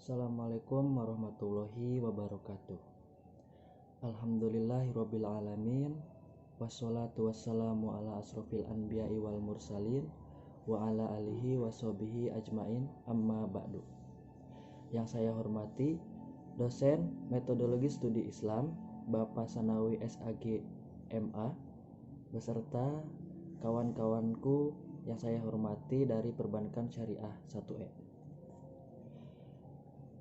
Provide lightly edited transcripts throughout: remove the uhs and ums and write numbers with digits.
Assalamualaikum warahmatullahi wabarakatuh. Alhamdulillahirabbil alamin. Wassalatu wassalamu ala asrofil anbiya'i wal mursalin wa ala alihi washabihi ajmain, amma ba'du. Yang saya hormati dosen metodologi studi Islam Bapak Sanawi SAG MA beserta kawan-kawanku yang saya hormati dari Perbankan Syariah 1E.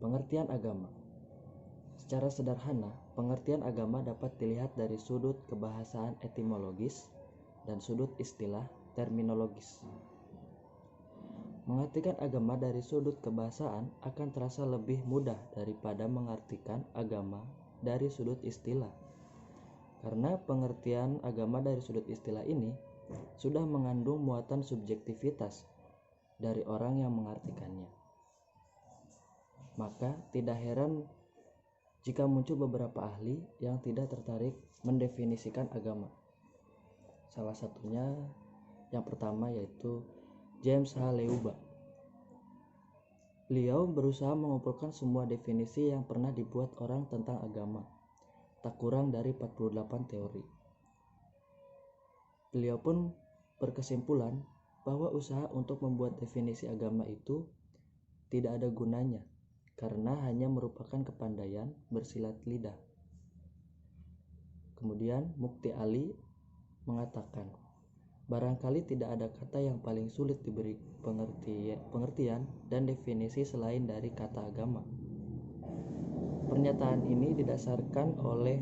Pengertian agama. Secara sederhana, pengertian agama dapat dilihat dari sudut kebahasaan etimologis dan sudut istilah terminologis. Mengartikan agama dari sudut kebahasaan akan terasa lebih mudah daripada mengartikan agama dari sudut istilah. Karena pengertian agama dari sudut istilah ini sudah mengandung muatan subjektivitas dari orang yang mengartikannya. Maka tidak heran jika muncul beberapa ahli yang tidak tertarik mendefinisikan agama. Salah satunya yang pertama yaitu James H. Leuba. Beliau berusaha mengumpulkan semua definisi yang pernah dibuat orang tentang agama, tak kurang dari 48 teori. Beliau pun berkesimpulan bahwa usaha untuk membuat definisi agama itu tidak ada gunanya, karena hanya merupakan kepandaian bersilat lidah. Kemudian Mukti Ali mengatakan, barangkali tidak ada kata yang paling sulit diberi pengertian dan definisi selain dari kata agama. Pernyataan ini didasarkan oleh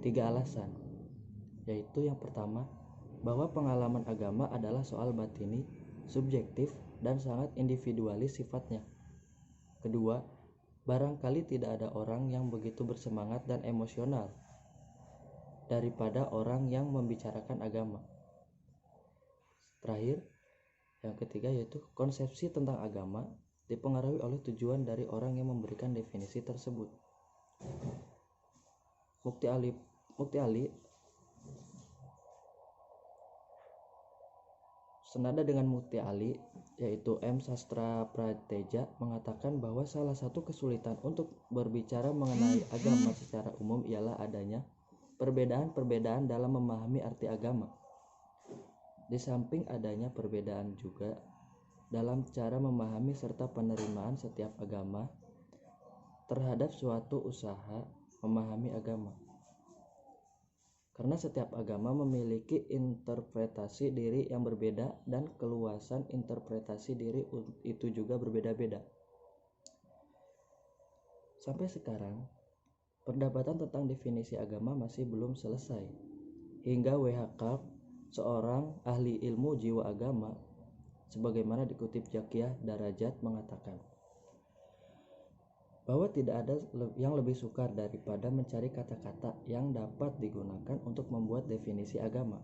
3 alasan, yaitu yang pertama, bahwa pengalaman agama adalah soal batini, subjektif, dan sangat individualis sifatnya. Kedua, barangkali tidak ada orang yang begitu bersemangat dan emosional daripada orang yang membicarakan agama. Terakhir, yang ketiga yaitu konsepsi tentang agama dipengaruhi oleh tujuan dari orang yang memberikan definisi tersebut. Mukti Ali senada dengan Mukti Ali, yaitu M. Sastra Prateja, mengatakan bahwa salah satu kesulitan untuk berbicara mengenai agama secara umum ialah adanya perbedaan-perbedaan dalam memahami arti agama. Di samping adanya perbedaan juga dalam cara memahami serta penerimaan setiap agama terhadap suatu usaha memahami agama. Karena setiap agama memiliki interpretasi diri yang berbeda dan keluasan interpretasi diri itu juga berbeda-beda. Sampai sekarang, perdebatan tentang definisi agama masih belum selesai. Hingga W.H. Clark, seorang ahli ilmu jiwa agama, sebagaimana dikutip Zakiyah Darajat, mengatakan bahwa tidak ada yang lebih sukar daripada mencari kata-kata yang dapat digunakan untuk membuat definisi agama.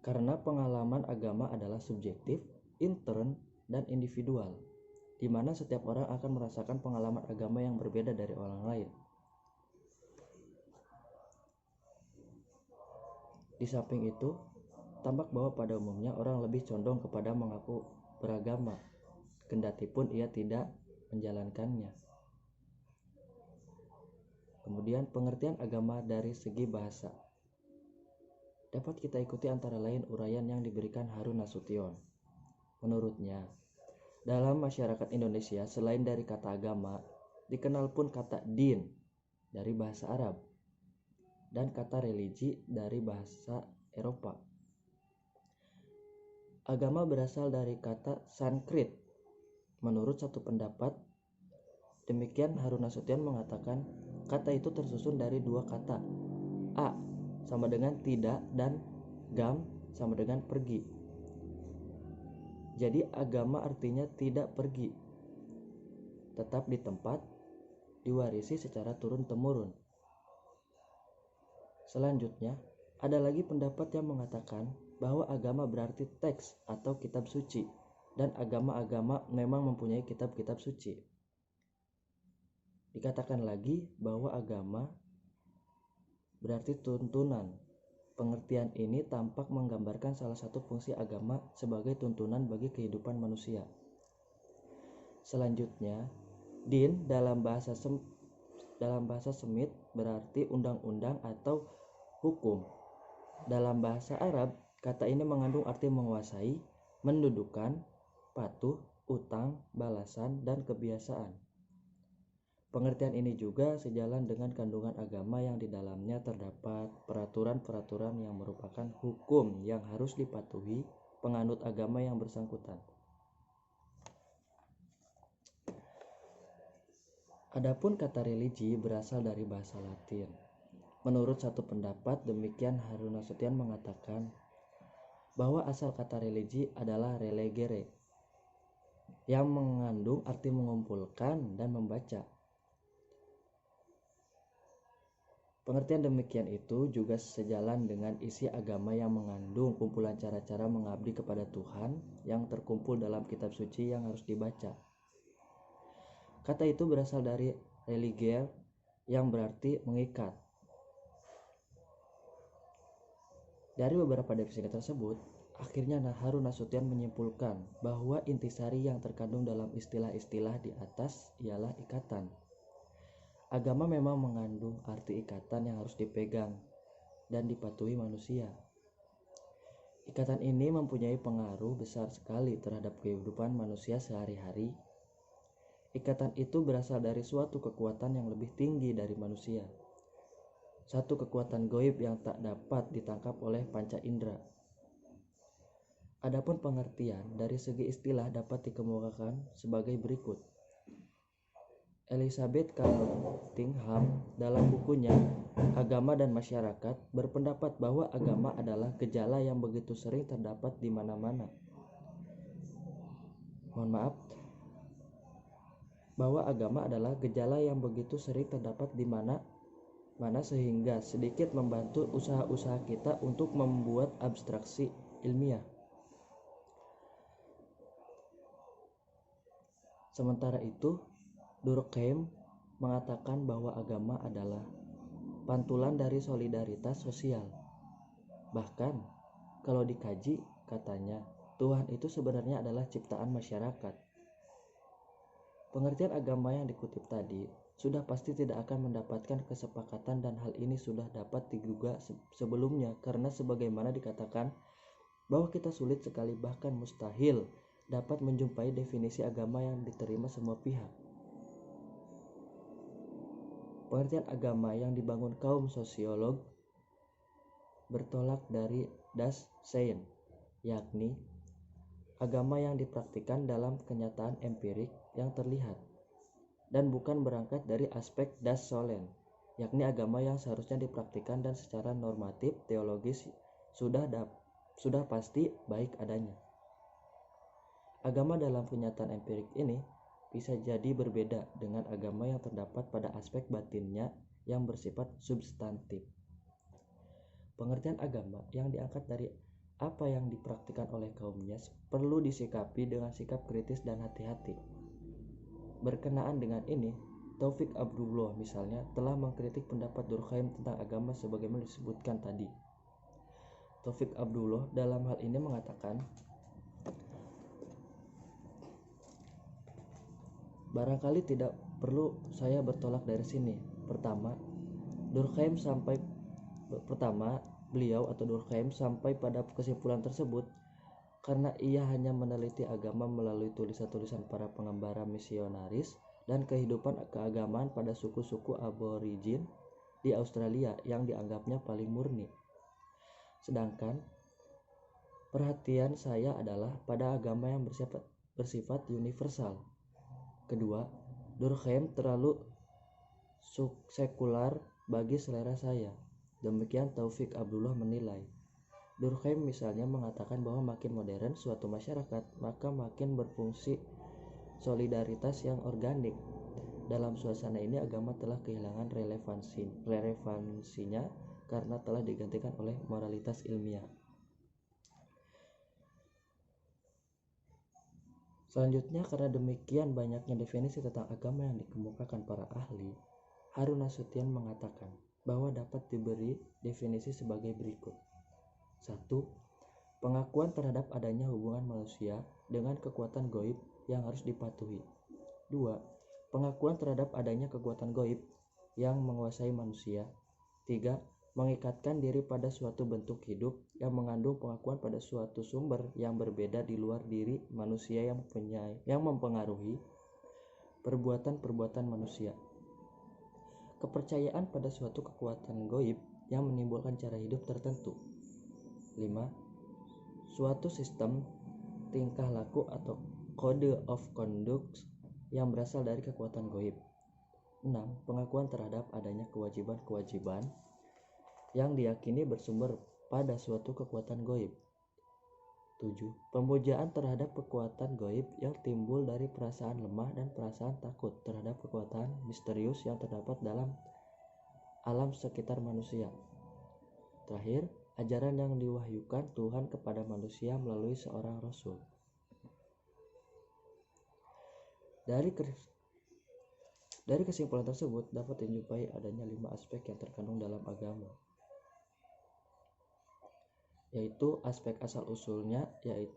Karena pengalaman agama adalah subjektif, intern, dan individual, di mana setiap orang akan merasakan pengalaman agama yang berbeda dari orang lain. Di samping itu, tampak bahwa pada umumnya orang lebih condong kepada mengaku beragama, kendatipun ia tidak menjalankannya. Kemudian pengertian agama dari segi bahasa. Dapat kita ikuti antara lain uraian yang diberikan Harun Nasution. Menurutnya, dalam masyarakat Indonesia selain dari kata agama, dikenal pun kata din dari bahasa Arab dan kata religi dari bahasa Eropa. Agama berasal dari kata Sanskrit. Menurut satu pendapat, demikian Harun Nasution mengatakan kata itu tersusun dari 2 kata. A sama dengan tidak dan gam sama dengan pergi. Jadi agama artinya tidak pergi, tetap di tempat, diwarisi secara turun-temurun. Selanjutnya, ada lagi pendapat yang mengatakan bahwa agama berarti teks atau kitab suci, dan agama-agama memang mempunyai kitab-kitab suci. Dikatakan lagi bahwa agama berarti tuntunan. Pengertian ini tampak menggambarkan salah satu fungsi agama sebagai tuntunan bagi kehidupan manusia. Selanjutnya, din dalam bahasa Semit berarti undang-undang atau hukum. Dalam bahasa Arab, kata ini mengandung arti menguasai, mendudukan, patuh, utang, balasan, dan kebiasaan. Pengertian ini juga sejalan dengan kandungan agama yang di dalamnya terdapat peraturan-peraturan yang merupakan hukum yang harus dipatuhi penganut agama yang bersangkutan. Adapun kata religi berasal dari bahasa Latin. Menurut satu pendapat, demikian Harun Nasution mengatakan bahwa asal kata religi adalah relegere, yang mengandung arti mengumpulkan dan membaca. Pengertian demikian itu juga sejalan dengan isi agama yang mengandung kumpulan cara-cara mengabdi kepada Tuhan yang terkumpul dalam kitab suci yang harus dibaca. Kata itu berasal dari religier yang berarti mengikat. Dari beberapa definisi tersebut, akhirnya Harun Nasution menyimpulkan bahwa intisari yang terkandung dalam istilah-istilah di atas ialah ikatan. Agama memang mengandung arti ikatan yang harus dipegang dan dipatuhi manusia. Ikatan ini mempunyai pengaruh besar sekali terhadap kehidupan manusia sehari-hari. Ikatan itu berasal dari suatu kekuatan yang lebih tinggi dari manusia. Satu kekuatan gaib yang tak dapat ditangkap oleh panca indera. Adapun pengertian dari segi istilah dapat dikemukakan sebagai berikut. Elizabeth Cunningham dalam bukunya Agama dan Masyarakat berpendapat bahwa agama adalah gejala yang begitu sering terdapat di mana-mana. Bahwa agama adalah gejala yang begitu sering terdapat di mana sehingga sedikit membantu usaha-usaha kita untuk membuat abstraksi ilmiah. Sementara itu, Durkheim mengatakan bahwa agama adalah pantulan dari solidaritas sosial. Bahkan, kalau dikaji, katanya, Tuhan itu sebenarnya adalah ciptaan masyarakat. Pengertian agama yang dikutip tadi sudah pasti tidak akan mendapatkan kesepakatan dan hal ini sudah dapat diduga sebelumnya karena sebagaimana dikatakan bahwa kita sulit sekali bahkan mustahil dapat menjumpai definisi agama yang diterima semua pihak. Pengertian agama yang dibangun kaum sosiolog bertolak dari Das Sein, yakni agama yang dipraktikkan dalam kenyataan empirik yang terlihat, dan bukan berangkat dari aspek Das Sollen, yakni agama yang seharusnya dipraktikkan dan secara normatif teologis sudah pasti baik adanya. Agama dalam kenyataan empirik ini bisa jadi berbeda dengan agama yang terdapat pada aspek batinnya yang bersifat substantif. Pengertian agama yang diangkat dari apa yang dipraktikkan oleh kaumnya perlu disikapi dengan sikap kritis dan hati-hati. Berkenaan dengan ini, Taufik Abdullah misalnya telah mengkritik pendapat Durkheim tentang agama sebagaimana disebutkan tadi. Taufik Abdullah dalam hal ini mengatakan, barangkali tidak perlu saya bertolak dari sini. Beliau atau Durkheim sampai pada kesimpulan tersebut karena ia hanya meneliti agama melalui tulisan-tulisan para pengembara misionaris dan kehidupan keagamaan pada suku-suku aborigin di Australia yang dianggapnya paling murni. Sedangkan perhatian saya adalah pada agama yang bersifat universal. Kedua, Durkheim terlalu sekular bagi selera saya. Demikian Taufik Abdullah menilai. Durkheim misalnya mengatakan bahwa makin modern suatu masyarakat, maka makin berfungsi solidaritas yang organik. Dalam suasana ini agama telah kehilangan relevansinya karena telah digantikan oleh moralitas ilmiah. Selanjutnya, karena demikian banyaknya definisi tentang agama yang dikemukakan para ahli, Harun Nasution mengatakan bahwa dapat diberi definisi sebagai berikut. 1. Pengakuan terhadap adanya hubungan manusia dengan kekuatan gaib yang harus dipatuhi. 2. Pengakuan terhadap adanya kekuatan gaib yang menguasai manusia. 3. Mengikatkan diri pada suatu bentuk hidup yang mengandung pengakuan pada suatu sumber yang berbeda di luar diri manusia yang mempengaruhi perbuatan-perbuatan manusia. Kepercayaan pada suatu kekuatan gaib yang menimbulkan cara hidup tertentu. 5. Suatu sistem tingkah laku atau code of conduct yang berasal dari kekuatan gaib. 6. Pengakuan terhadap adanya kewajiban-kewajiban yang diyakini bersumber pada suatu kekuatan gaib. 7. Pemujaan terhadap kekuatan gaib yang timbul dari perasaan lemah dan perasaan takut terhadap kekuatan misterius yang terdapat dalam alam sekitar manusia. Terakhir, ajaran yang diwahyukan Tuhan kepada manusia melalui seorang rasul. Dari kesimpulan tersebut dapat dijumpai adanya 5 aspek yang terkandung dalam agama, yaitu aspek asal-usulnya, yaitu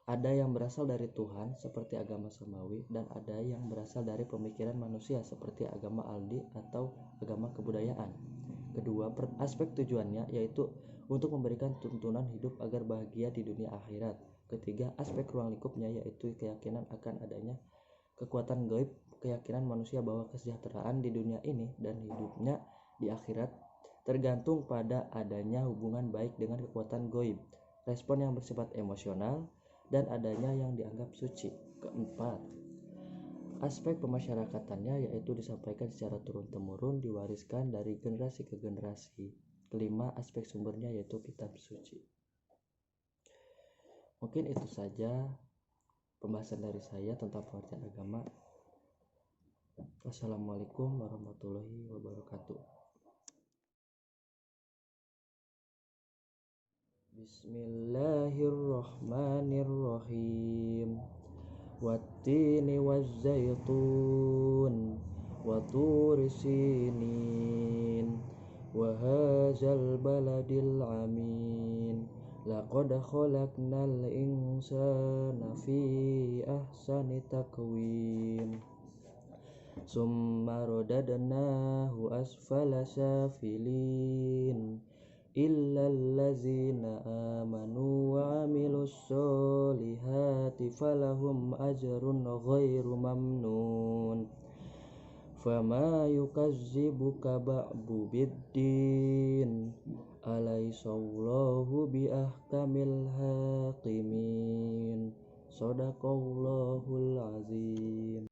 ada yang berasal dari Tuhan seperti agama samawi dan ada yang berasal dari pemikiran manusia seperti agama Aldi atau agama kebudayaan. Kedua, aspek tujuannya yaitu untuk memberikan tuntunan hidup agar bahagia di dunia akhirat. Ketiga, aspek ruang lingkupnya yaitu keyakinan akan adanya kekuatan gaib, keyakinan manusia bahwa kesejahteraan di dunia ini dan hidupnya di akhirat tergantung pada adanya hubungan baik dengan kekuatan gaib, respon yang bersifat emosional, dan adanya yang dianggap suci. Keempat, aspek pemasyarakatannya yaitu disampaikan secara turun-temurun, diwariskan dari generasi ke generasi. Kelima, aspek sumbernya yaitu kitab suci. Mungkin itu saja pembahasan dari saya tentang pengertian agama. Wassalamualaikum warahmatullahi wabarakatuh. Bismillahirrahmanirrahim. Wattini wazzaitun wa turi sinin wa hadzal baladil amin. Laqad khalaqnal insana fi ahsani taqwim. Summa radadnahu asfala safilin. Illal ladzina amanu wa amilus solihati falahum ajrun ghairu mamnun. Fama yukazzibuka ba'du biddin. Alaisallahu bi ahkamil hakimin. Sadaqallahul azim.